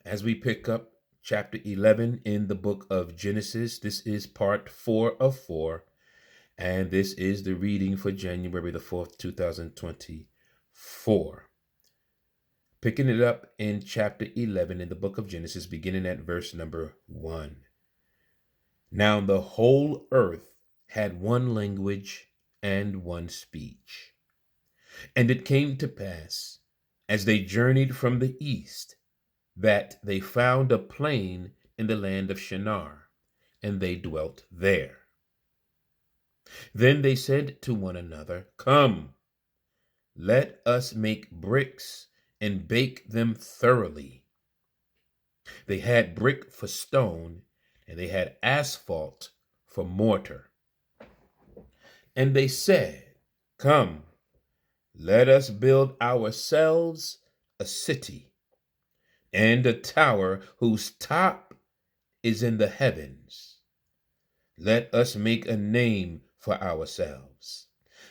as we pick up chapter 11 in the book of Genesis. This is part 4 of 4, and this is the reading for January the 4th, 2024. Picking it up in chapter 11 in the book of Genesis, beginning at verse number 1. Now the whole earth had one language and one speech. And it came to pass, as they journeyed from the east, that they found a plain in the land of Shinar, and they dwelt there. Then they said to one another, Come, let us make bricks and bake them thoroughly. They had brick for stone, and they had asphalt for mortar. And they said, Come, let us build ourselves a city, and a tower whose top is in the heavens. Let us make a name for ourselves,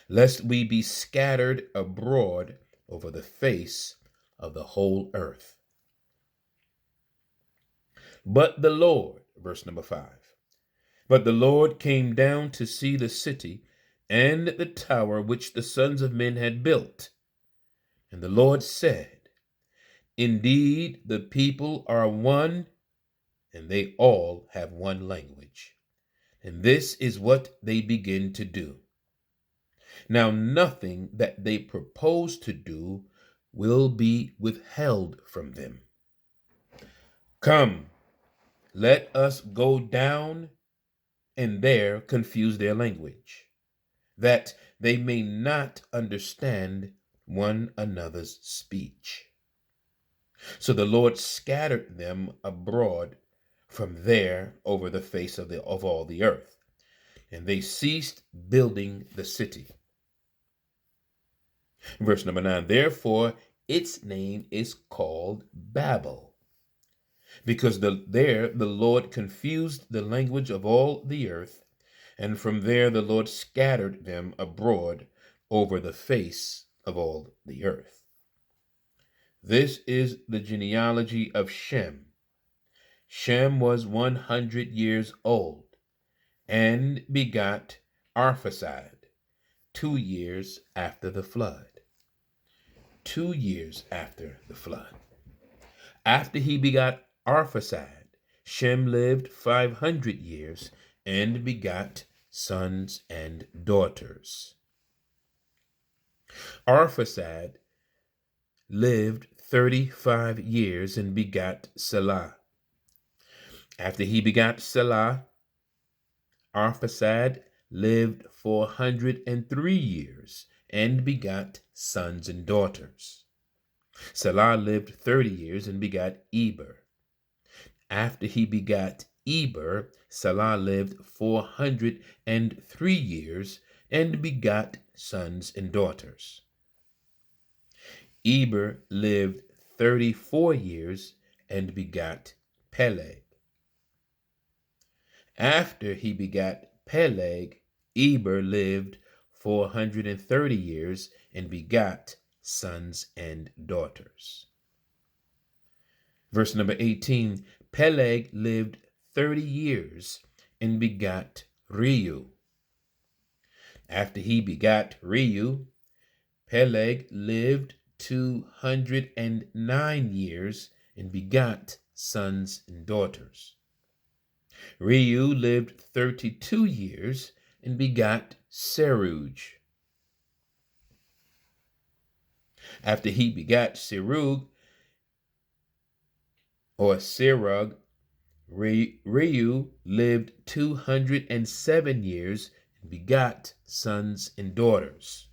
lest we be scattered abroad over the face of the whole earth. But the Lord, verse number 5, but the Lord came down to see the city and the tower which the sons of men had built. And the Lord said, Indeed, the people are one, and they all have one language. And this is what they begin to do. Now, nothing that they propose to do will be withheld from them. Come, let us go down and there confuse their language, that they may not understand one another's speech. So the Lord scattered them abroad from there over the face of all the earth, and they ceased building the city. Verse number 9, therefore its name is called Babel, because there the Lord confused the language of all the earth, and from there the Lord scattered them abroad over the face of all the earth. This is the genealogy of Shem. Shem was 100 years old, and begot Arphaxad 2 years after the flood. 2 years after the flood. After he begot Arphaxad, Shem lived 500 years and begot sons and daughters. Arphaxad lived 35 years and begot Salah. After he begot Salah, Arphaxad lived 403 years and begot sons and daughters. Salah lived 30 years and begot Eber. After he begot Eber, Salah lived 403 years and begot sons and daughters. Eber lived 34 years and begot Peleg. After he begot Peleg, Eber lived 430 years and begot sons and daughters. Verse number 18, Peleg lived 30 years and begot Reu. After he begot Reu, Peleg lived 209 years and begot sons and daughters. Reu lived 32 years and begot Serug. After he begot Serug, Reu lived 207 years and begot sons and daughters.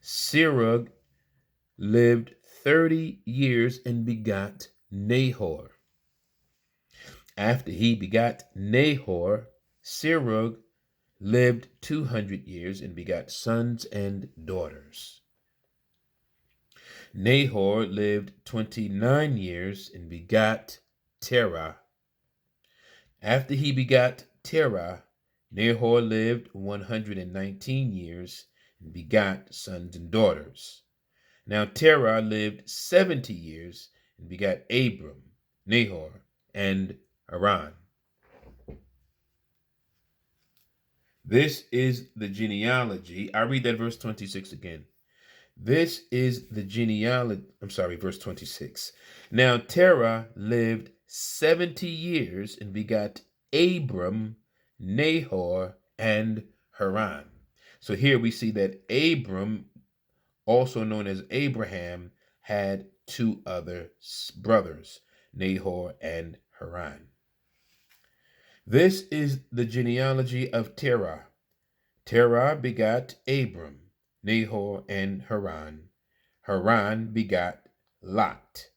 Serug lived 30 years and begot Nahor. After he begot Nahor, Serug lived 200 years and begot sons and daughters. Nahor lived 29 years and begot Terah. After he begot Terah, Nahor lived 119 years and begot sons and daughters. Now Terah lived 70 years and begat Abram, Nahor, and Haran. This is the genealogy. I read that verse 26 again. This is the genealogy. Verse 26. Now Terah lived 70 years and begat Abram, Nahor, and Haran. So here we see that Abram, also known as Abraham, had two other brothers, Nahor and Haran. This is the genealogy of Terah. Terah begat Abram, Nahor, and Haran. Haran begat Lot.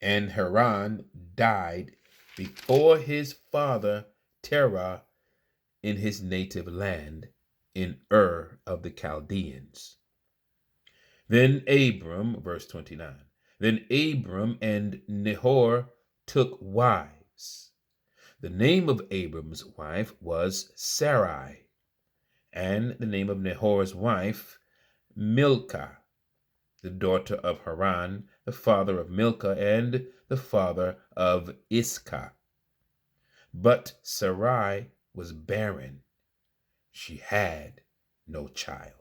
And Haran died before his father Terah in his native land, in Ur of the Chaldeans. Then Abram, verse 29, then Abram and Nahor took wives. The name of Abram's wife was Sarai, and the name of Nahor's wife, Milcah, the daughter of Haran, the father of Milcah, and the father of Iscah. But Sarai was barren. She had no child.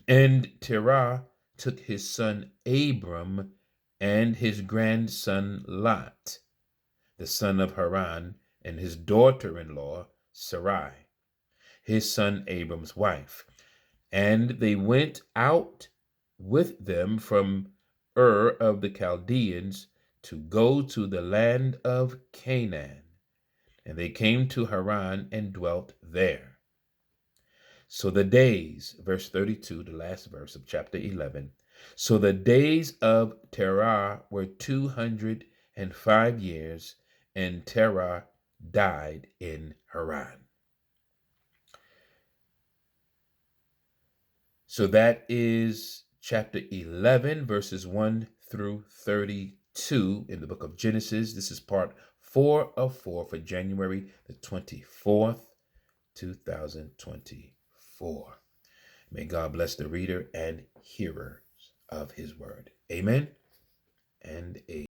And Terah took his son Abram and his grandson Lot, the son of Haran, and his daughter-in-law Sarai, his son Abram's wife. And they went out with them from Ur of the Chaldeans to go to the land of Canaan. And they came to Haran and dwelt there. So the days, verse 32, the last verse of chapter 11. So the days of Terah were 205 years, and Terah died in Haran. So that is chapter 11, verses 1 through 32 in the book of Genesis. This is part 4 of 4 for January the 24th, 2024. May God bless the reader and hearer of his word. Amen and amen.